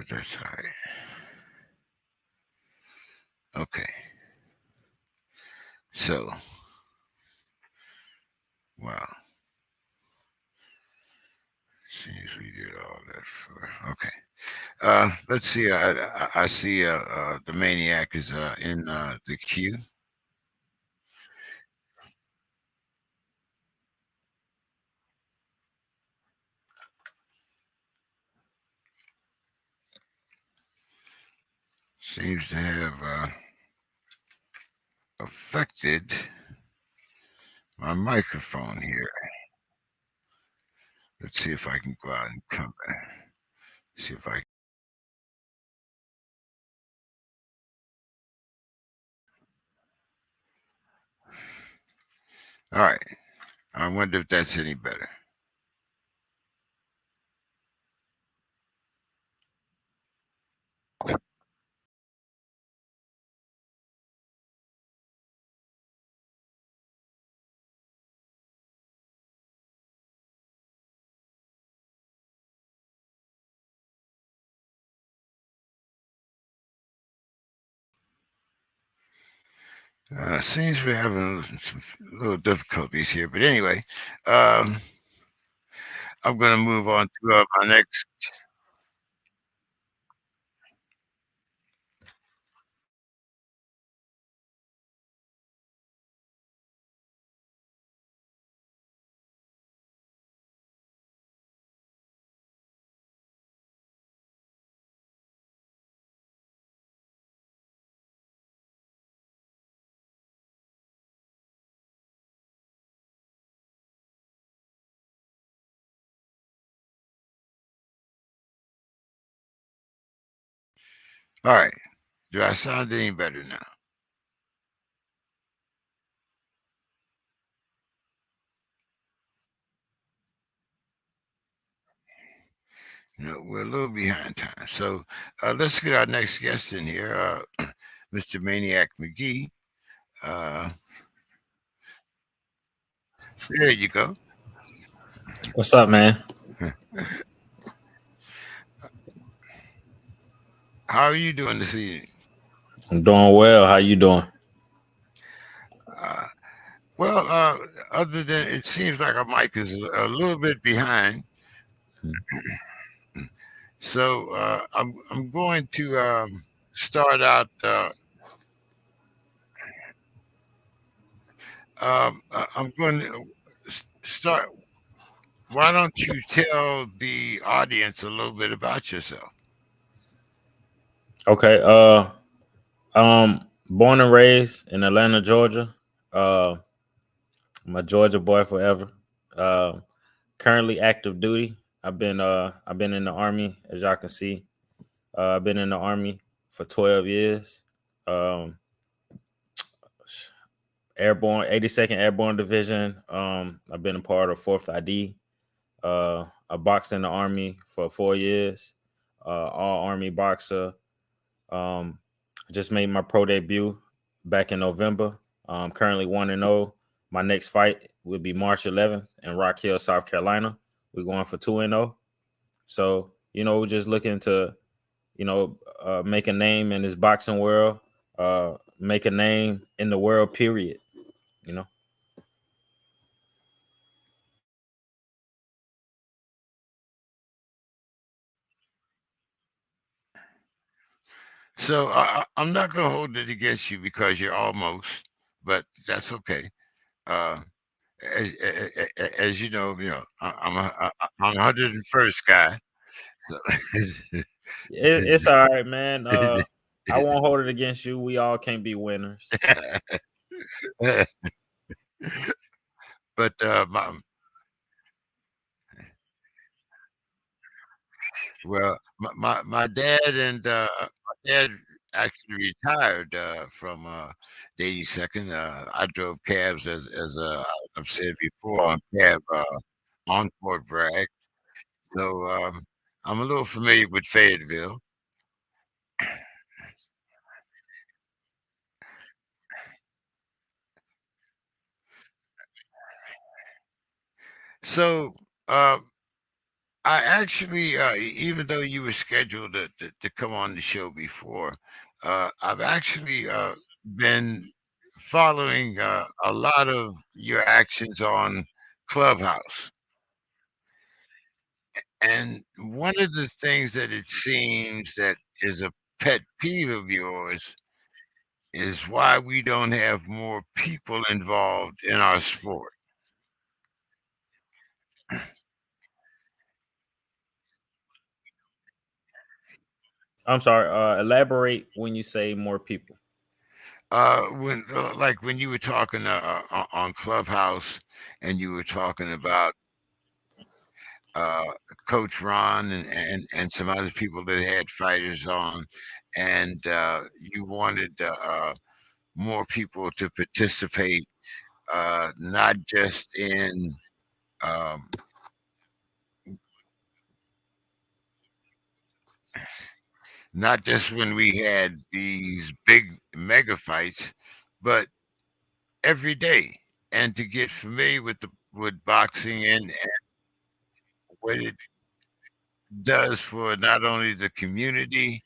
but that's all right. Okay. So, wow. Seems we did all that for. Okay. Let's see. I see. The Maniac is in the queue. Seems to have affected my microphone here. Let's see if I can go out and come back. See if I. All right. I wonder if that's any better. Seems we're having some little difficulties here, but anyway, um, I'm going to move on to my next. All right. Do I sound any better now? We're a little behind time. So let's get our next guest in here, Mr. Maniac McGee. Uh, there you go. What's up, man? How are you doing this evening? I'm doing well. How you doing? Uh, well, other than it seems like our mic is a little bit behind. So I'm going to start out. I'm going to start. Why don't you tell the audience a little bit about yourself? Okay. Born and raised in Atlanta, Georgia. Uh, I'm a Georgia boy forever. Uh, Currently active duty. I've been in the army, as y'all can see. I've been in the army for 12 years. Um, Airborne, 82nd Airborne Division. I've been a part of 4th ID. I boxed in the army for 4 years. All army boxer. Um, I just made my pro debut back in November. Currently 1-0. My next fight will be March 11th in Rock Hill, South Carolina. We're going for 2-0. So, we're just looking to, make a name in this boxing world, make a name in the world, period. You know. So I'm not going to hold it against you because you're almost, but that's okay. Uh, as I'm 101st guy. So It's all right, man. I won't hold it against you. We all can't be winners. but my dad and my dad actually retired from the 82nd. I drove cabs as I've said before on cab on Fort Bragg. So I'm a little familiar with Fayetteville. So uh, I actually, even though you were scheduled to come on the show before, I've actually been following a lot of your actions on Clubhouse. And one of the things that it seems that is a pet peeve of yours is why we don't have more people involved in our sport. I'm sorry. Elaborate when you say more people. When like when you were talking on Clubhouse and you were talking about uh, Coach Ron and some other people that had fighters on, and you wanted more people to participate, not just in um, not just when we had these big mega fights, but every day, and to get familiar with the with boxing and what it does for not only the community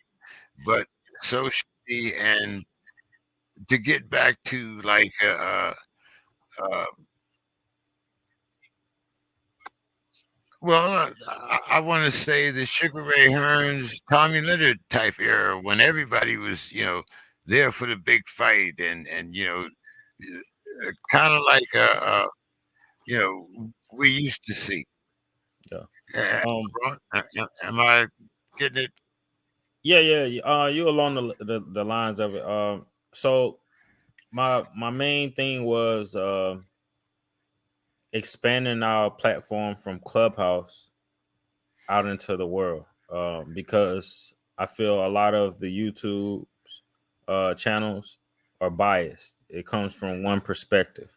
but socially, and to get back to like uh well, I want to say the Sugar Ray Hearns, Tommy Leonard type era when everybody was, there for the big fight, and kind of like we used to see. Yeah. Uh, Um. am I getting it? Yeah. Yeah. You along the lines of it. So my main thing was expanding our platform from Clubhouse out into the world. Because I feel a lot of the YouTube channels are biased. It comes from one perspective.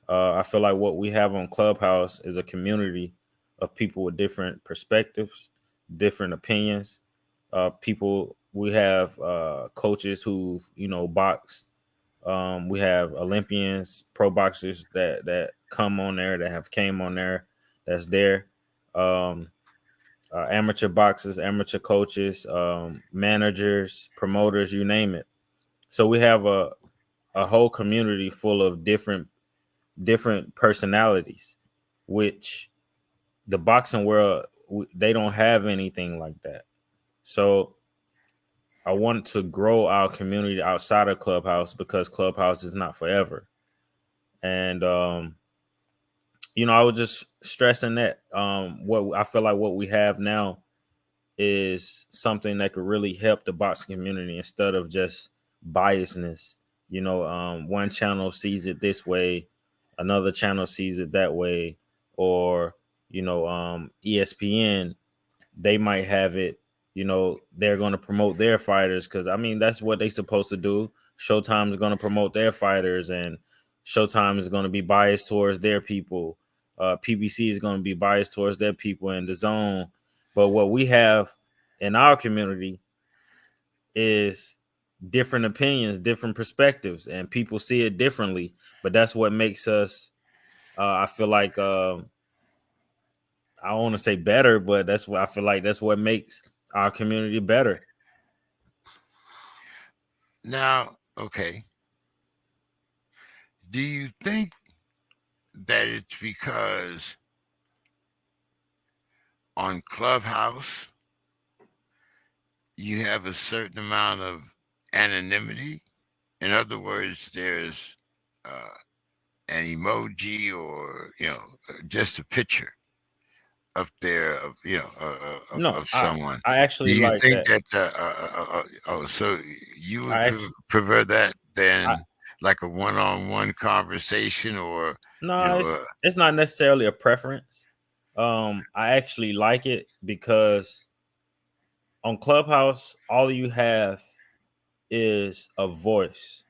I feel like what we have on Clubhouse is a community of people with different perspectives, different opinions. People we have coaches who box. We have Olympians, pro boxers that come on there, that have came on there, that's there. Um, Amateur boxers, amateur coaches, managers, promoters, you name it. So we have a whole community full of different personalities, which the boxing world they don't have anything like that. So I want to grow our community outside of Clubhouse because Clubhouse is not forever. And I was just stressing that what I feel like what we have now is something that could really help the boxing community instead of just biasness. One channel sees it this way, another channel sees it that way, or ESPN, they might have it. They're going to promote their fighters because I mean that's what they're supposed to do. Showtime is going to promote their fighters, and Showtime is going to be biased towards their people. PBC is going to be biased towards their people in the zone. But what we have in our community is different opinions, different perspectives, and people see it differently. But that's what makes us. I feel like I don't want to say better, but that's what I feel like. That's what makes our community better. Now, okay. Do you think that it's because on Clubhouse you have a certain amount of anonymity? In other words, there's uh, an emoji or just a picture up there of No, of I someone. I Do actually you like think that. that oh, so you would I actually prefer that I than like a one-on-one conversation, or you no, know it's not necessarily a preference. I actually like it because on Clubhouse, all you have is a voice,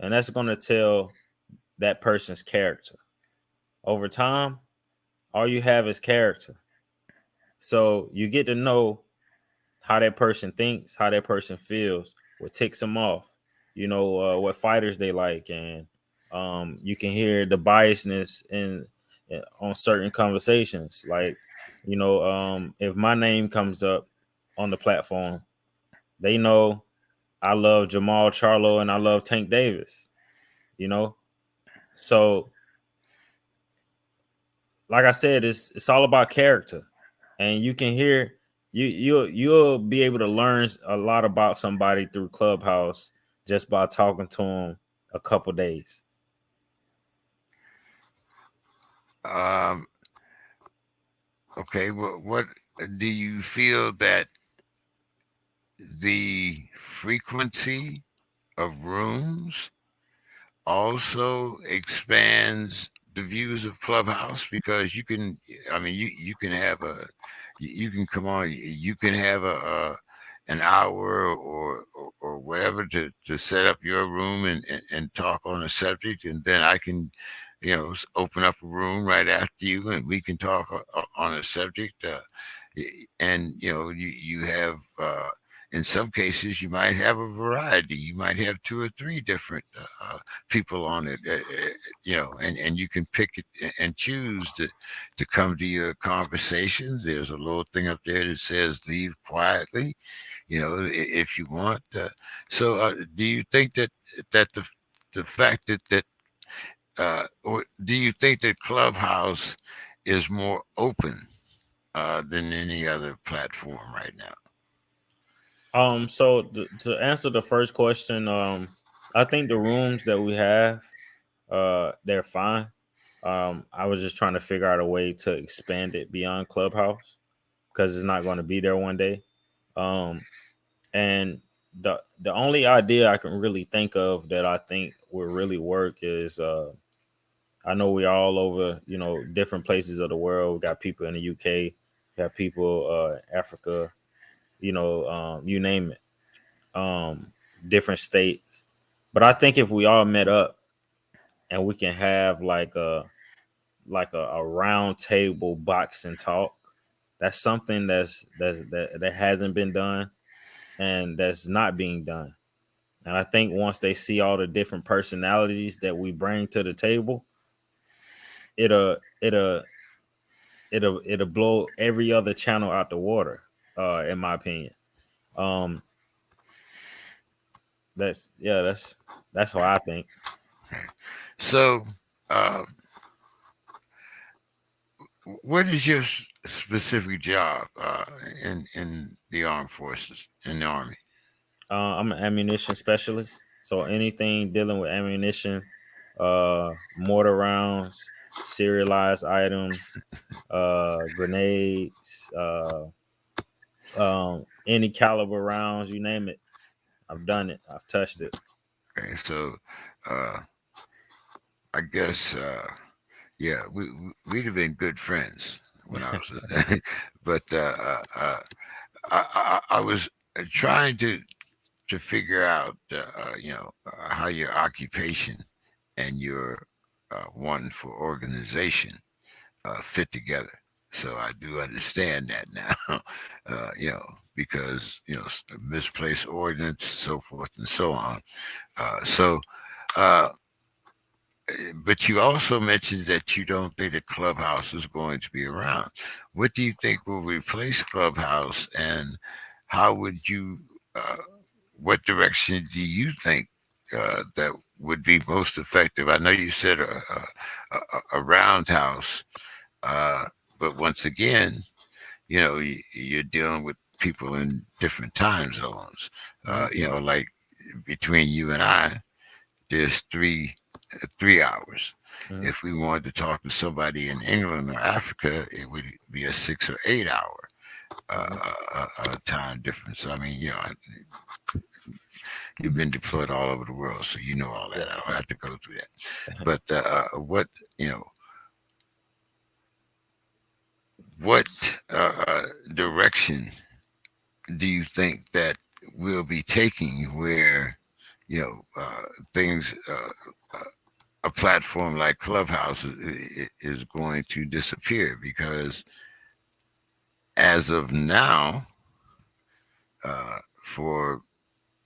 and that's going to tell that person's character. Over time, all you have is character. So you get to know how that person thinks, how that person feels, what ticks them off, what fighters they like, and you can hear the biasness in on certain conversations. Like If my name comes up on the platform, they know I love Jamal Charlo and I love Tank Davis. So like I said, it's all about character, and you can hear you'll be able to learn a lot about somebody through Clubhouse just by talking to them a couple days. Um, okay, what do you feel that the frequency of rooms also expands the views of Clubhouse? Because you can, I mean, you can have you can come on, you can have a an hour or whatever to set up your room and talk on a subject, and then I can, open up a room right after you, and we can talk on a subject, and you have. In some cases, you might have a variety. You might have two or three different people on it, and you can pick it and choose to come to your conversations. There's a little thing up there that says "leave quietly," if you want. So, do you think that the fact or do you think that Clubhouse is more open than any other platform right now? So to answer the first question, I think the rooms that we have, they're fine. I was just trying to figure out a way to expand it beyond Clubhouse because it's not going to be there one day. Um, and the only idea I can really think of that I think will really work is I know we're all over, different places of the world. We got people in the UK, got people Africa, you name it, different states. But I think if we all met up and we can have like a round table boxing talk, that's something that hasn't been done and that's not being done. And I think once they see all the different personalities that we bring to the table, it'll it'll it'll blow every other channel out the water, in my opinion. Um that's how I think. So, uh, what is your specific job in the armed forces, in the army? I'm an ammunition specialist, so anything dealing with ammunition, mortar rounds, serialized items, grenades, any caliber rounds, you name it. I've done it. I've touched it. Okay, so uh, I guess yeah, we'd have been good friends when I was, but I was trying to figure out how your occupation and your one for organization fit together. So I do understand that now, because misplaced ordnance, so forth and so on. So, uh, but you also mentioned that you don't think that Clubhouse is going to be around. What do you think will replace Clubhouse, and how would you? Uh, what direction do you think that would be most effective? I know you said a roundhouse, uh, but once again, you're dealing with people in different time zones. Mm-hmm. Like between you and I, there's 3 hours. Mm-hmm. If we wanted to talk to somebody in England or Africa, it would be a 6 or 8 hour Mm-hmm. time difference. I mean, you've been deployed all over the world, so you know all that. Yeah. I don't have to go through that. But what what direction do you think that we'll be taking where things a platform like Clubhouse is going to disappear? Because as of now, for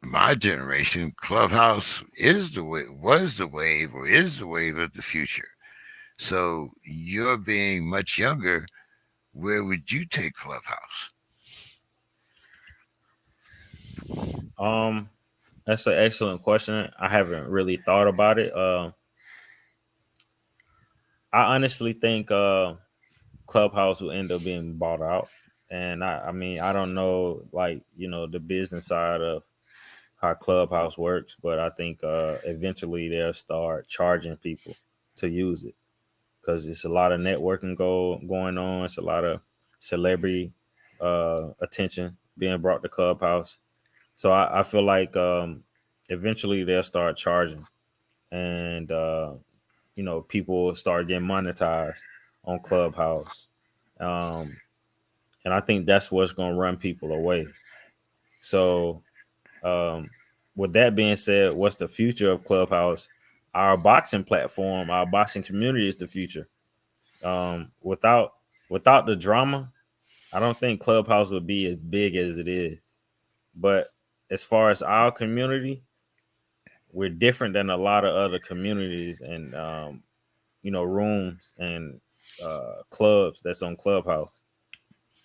my generation, Clubhouse is the way, was the wave, or is the wave of the future. So you're being much younger. where would you take Clubhouse? Um, that's an excellent question. I haven't really thought about it. I honestly think Clubhouse will end up being bought out, and I mean, I don't know, like the business side of how Clubhouse works, but I think eventually they'll start charging people to use it because it's a lot of networking going on. It's a lot of celebrity attention being brought to Clubhouse. So I feel like eventually they'll start charging, and people will start getting monetized on Clubhouse, um, and I think that's what's going to run people away. So, um, with that being said, what's the future of Clubhouse? Our boxing platform, our boxing community is the future. Without the drama, I don't think Clubhouse would be as big as it is. But as far as our community, we're different than a lot of other communities and rooms and clubs that's on Clubhouse.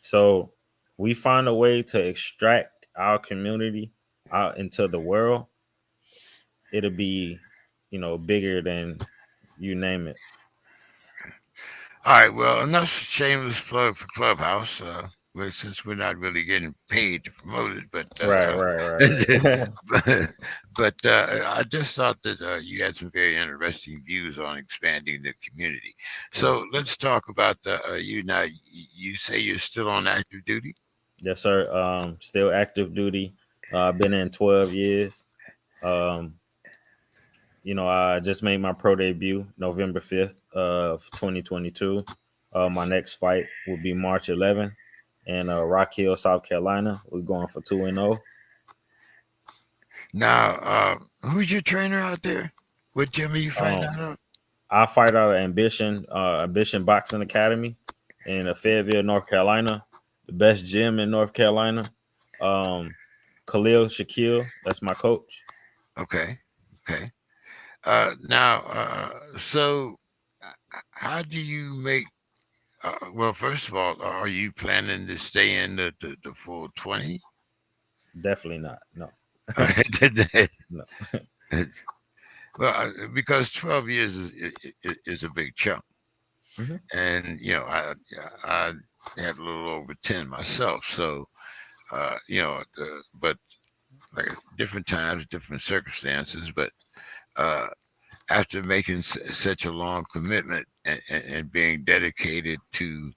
So we find a way to extract our community out into the world. It'll be bigger than you name it. All right, well, enough shameless plug for Clubhouse. But since we're not really getting paid to promote it, Right, right, right. I just thought that you had some very interesting views on expanding the community. So let's talk about you now. You say you're still on active duty. Yes, sir. Still active duty. I've been in 12 years. Um, I just made my pro debut November 5th of 2022. My next fight will be March 11th in Rock Hill, South Carolina. We're going for 2-0. Now, who's your trainer out there? What gym are you fighting Um, out of? I fight out of Ambition Boxing Academy in Fayetteville, North Carolina, the best gym in North Carolina. Um, Khalil Shaquille, that's my coach. Okay, okay. Now, so how do you make? Well, first of all, are you planning to stay in the full 20? Definitely not. No, no. Well, because 12 years is a big chunk, Hmm. and I had a little over 10 myself, so but like different times, different circumstances, but uh, after making such a long commitment and being dedicated to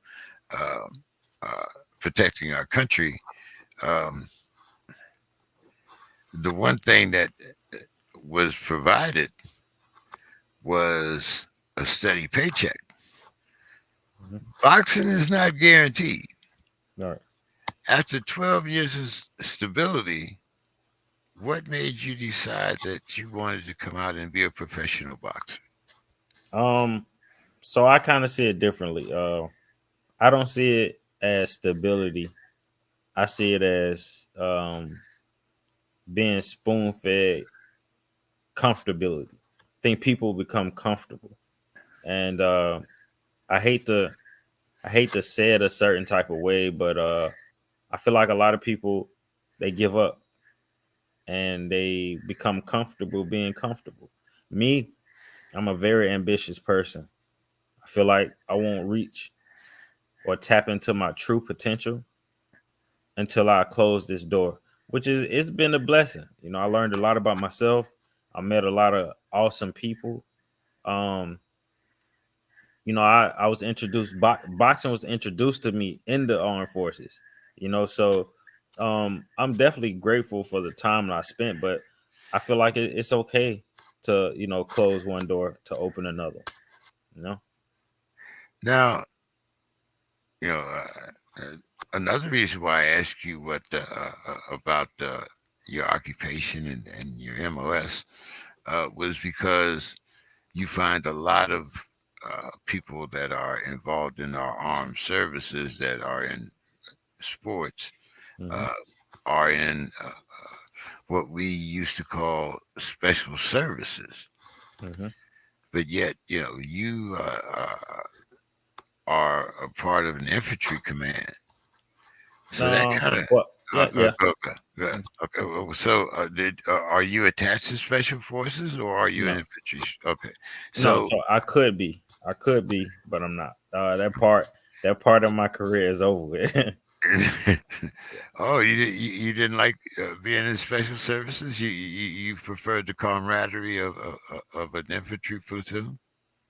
um, uh, protecting our country, um, the one thing that was provided was a steady paycheck. Hmm. Boxing is not guaranteed. All right. After 12 years of stability, what made you decide that you wanted to come out and be a professional boxer? Um, so I kind of see it differently. I don't see it as stability. I see it as being spoon fed comfortability. I think people become comfortable, and I hate to I hate to say it a certain type of way, but I feel like a lot of people they give up and they become comfortable being comfortable. Me, I'm a very ambitious person. I feel like I won't reach or tap into my true potential until I close this door, which is it's been a blessing. I learned a lot about myself. I met a lot of awesome people. Um, I was introduced boxing was introduced to me in the armed forces. So I'm definitely grateful for the time that I spent, but I feel like it's okay to close one door to open another. You know. Now, you know, another reason why I ask you what about your occupation and your MOS was because you find a lot of people that are involved in our armed services that are in sports Hmm. uh, are in what we used to call special services. Hmm. But yet, you are a part of an infantry command, so that No, kind of well, yeah, yeah. okay. Okay. So, are you attached to special forces or are you an No, infantry? Okay. no. So, So I could be, but I'm not. That part of my career is over with. oh, you didn't like being in special services? You preferred the camaraderie of an infantry platoon?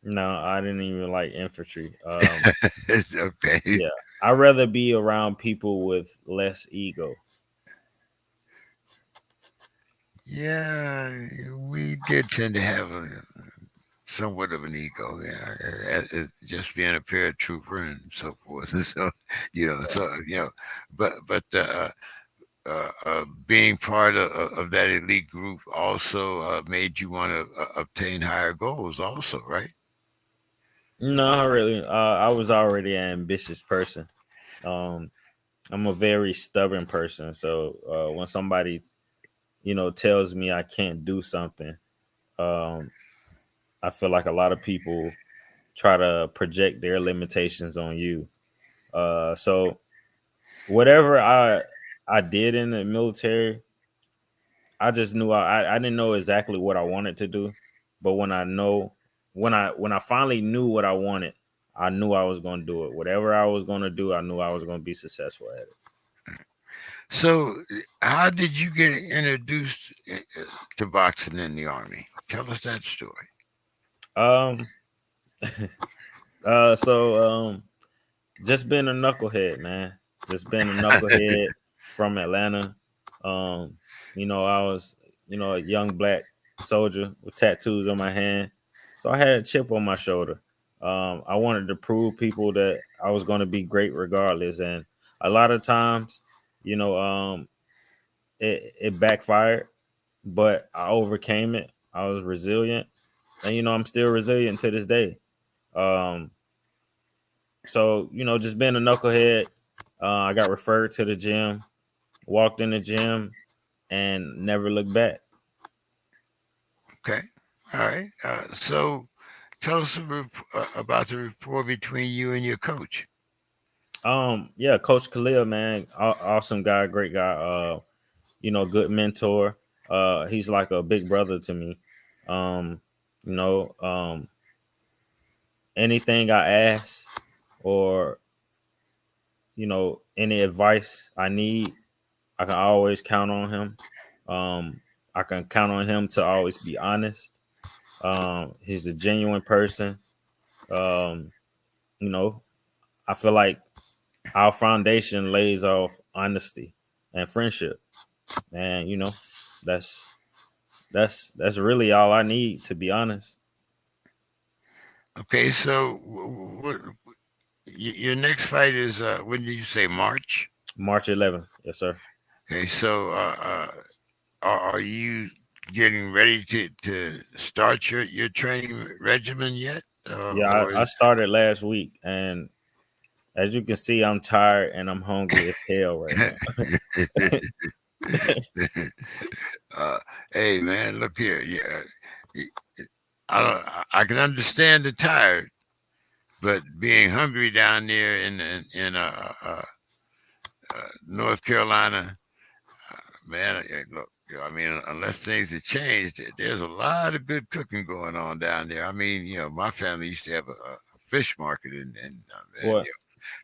No, I didn't even like infantry. Okay. Yeah, I'd rather be around people with less ego. Yeah, we did tend to have somewhat of an ego, yeah, just being a paratrooper and so forth, and so but being part of that elite group also made you want to obtain higher goals, also, right? No, not really. I was already an ambitious person. Um, I'm a very stubborn person. So when somebody, tells me I can't do something, um, I feel like a lot of people try to project their limitations on you. So whatever I did in the military, I just knew I didn't know exactly what I wanted to do, but when I finally knew what I wanted, I knew I was going to do it. Whatever I was going to do, I knew I was going to be successful at it. So, how did you get introduced to boxing in the army? Tell us that story. Um, so just being a knucklehead, man. Just being a knucklehead from Atlanta. Um, I was, a young black soldier with tattoos on my hand. So I had a chip on my shoulder. I wanted to prove people that I was going to be great regardless. And a lot of times, you know, um, it backfired, but I overcame it. I was resilient. And, I'm still resilient to this day. Um, so, just being a knucklehead, I got referred to the gym, walked in the gym, and never looked back. Okay. All right. So, tell us about the rapport between you and your coach. Yeah, Coach Khalil, man, awesome guy, great guy. Good mentor. He's like a big brother to me. Um, you know, um, anything I ask or any advice I need, I can always count on him. I can count on him to always be honest. He's a genuine person. Um, you know, I feel like our foundation lays off honesty and friendship. And that's that's really all I need, to be honest. Okay. So, your next fight is when did you say March? March 11th. Yes, sir. Okay. So, are you getting ready to start your training regimen yet? Yeah, I started last week, and as you can see, I'm tired and I'm hungry as hell right now. uh, hey man, look here. Yeah, I can understand the tired, but being hungry down there in North Carolina, man, look. I mean, unless things have changed, there's a lot of good cooking going on down there. I mean, my family used to have a fish market and What?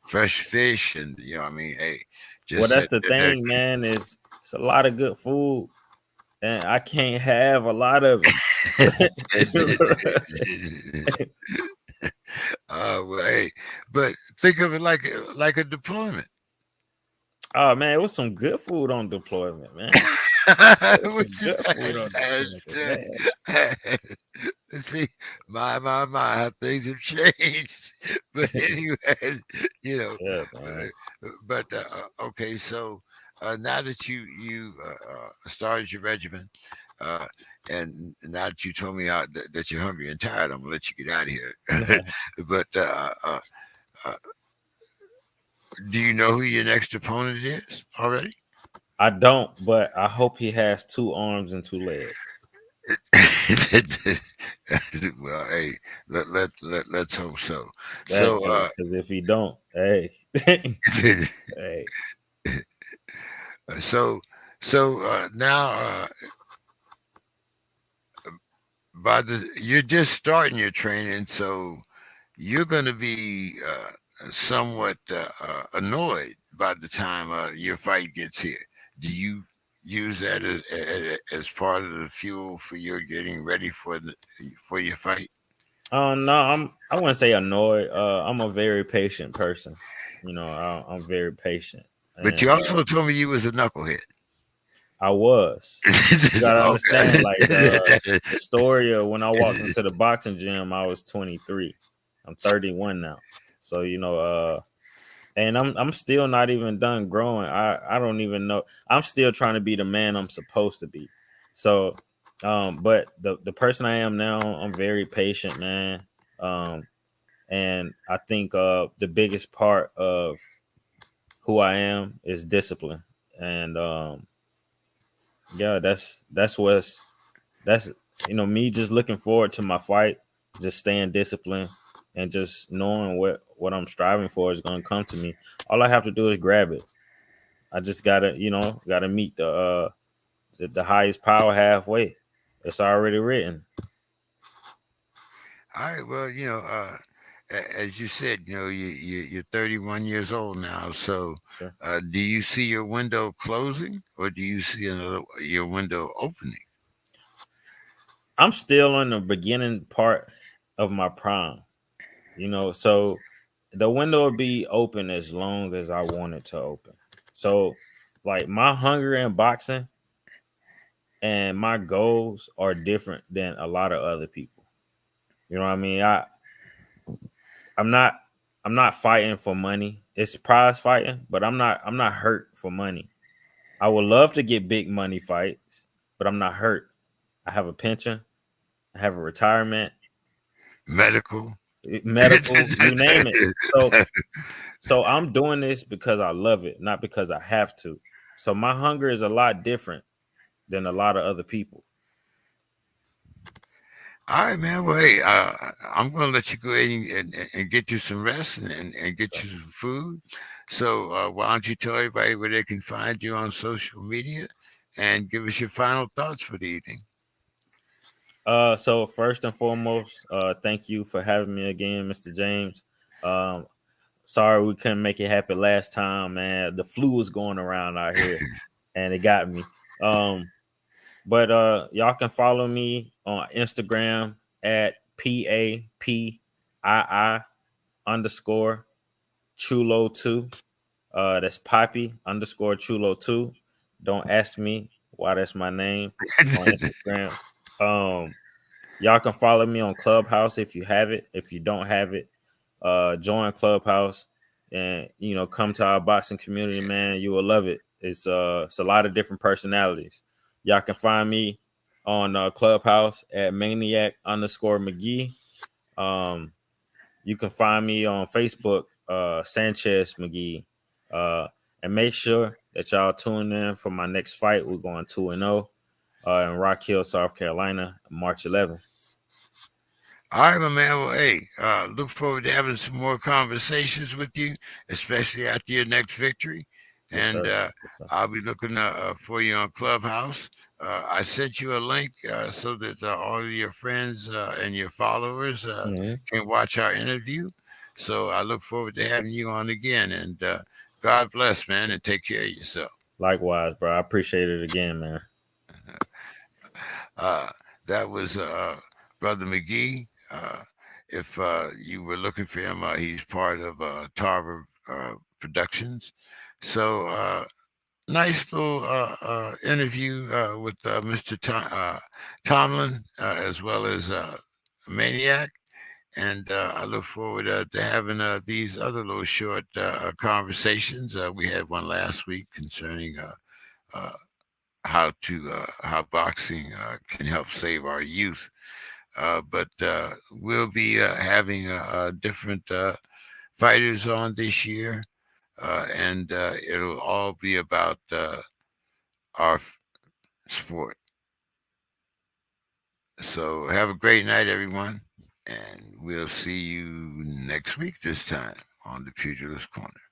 fresh fish, and I mean, hey, Well, just that's that. the thing, man. Is it's a lot of good food, and I can't have a lot of it. Well, hey, but think of it like a deployment. Oh man, it was some good food on deployment, man. It was some Which is, good food on deployment, man. see, my, how things have changed. But anyway, you know, Yeah, man. but okay, so now that you started your regimen, uh, and now that you told me that you're hungry and tired, I'm gonna let you get out of here. But uh, do you know who your next opponent is already? I don't, but I hope he has two arms and two legs. Well, hey, let's hope so. That So, because if he don't, hey, hey, so, now, by the you're just starting your training, so you're going to be somewhat annoyed by the time your fight gets here. Do you use that as part of the fuel for your getting ready for your fight? no, I wouldn't say annoyed. I'm a very patient person. I'm very patient, But and you also told me you was a knucklehead. I was. You gotta understand, like Okay. the story of when I walked into the boxing gym, I was 23. I'm 31 now, so and I'm still not even done growing. I don't even know. I'm still trying to be the man I'm supposed to be. So, but the person I am now, I'm very patient, man. Um, and I think the biggest part of who I am is discipline, and yeah, that's me just looking forward to my fight, just staying disciplined, and just knowing what I'm striving for is going to come to me. All I have to do is grab it. I just gotta meet the highest power halfway. It's already written. All right. Well, as you said, you're 31 years old now. So, Sure. do you see your window closing, or do you see your window opening? I'm still in the beginning part of my prime. So the window will be open as long as I want it to open. So, like my hunger in boxing and my goals are different than a lot of other people. You know what I mean? I'm not I'm not fighting for money. It's prize fighting, but I'm not hurt for money. I would love to get big money fights, but I'm not hurt. I have a pension, I have a retirement, Medical. medical, you name it. So I'm doing this because I love it, not because I have to. So my hunger is a lot different than a lot of other people. All right, man. Well, hey, I'm going to let you go ahead and get you some rest and get So, you some food. So, why don't you tell everybody where they can find you on social media and give us your final thoughts for the evening? so first and foremost, thank you for having me again, Mr. James. Um, Sorry we couldn't make it happen last time, man. The flu was going around out here, and it got me. But y'all can follow me on Instagram at PAPII underscore Chulo2. That's Poppy underscore Chulo2. Don't ask me why that's my name on Instagram. Um, Y'all can follow me on Clubhouse if you have it. If you don't have it, join Clubhouse and come to our boxing community, man. You will love it. It's a lot of different personalities. Y'all can find me on Clubhouse at Maniac underscore McGee. Um, you can find me on Facebook, Sanchez McGee. Uh, and make sure that y'all tune in for my next fight. We're going 2-0 in Rock Hill, South Carolina, March 11th. All right, my man. Well, hey, look forward to having some more conversations with you, especially after your next victory. Yes, And sir. Yes, sir. I'll be looking for you on Clubhouse. I sent you a link so that all of your friends and your followers Mhm. can watch our interview. So I look forward to having you on again. And God bless, man, and take care of yourself. Likewise, bro. I appreciate it again, man. Uh, that was Brother McGee. If you were looking for him, he's part of Tarver Productions. So, nice little interview with Mr. Tomlin, as well as Maniac. And I look forward to having these other little short conversations. We had one last week concerning uh, how boxing can help save our youth. But we'll be having different fighters on this year, and it'll all be about our sport. So have a great night, everyone, and we'll see you next week this time on the Pugilist Corner.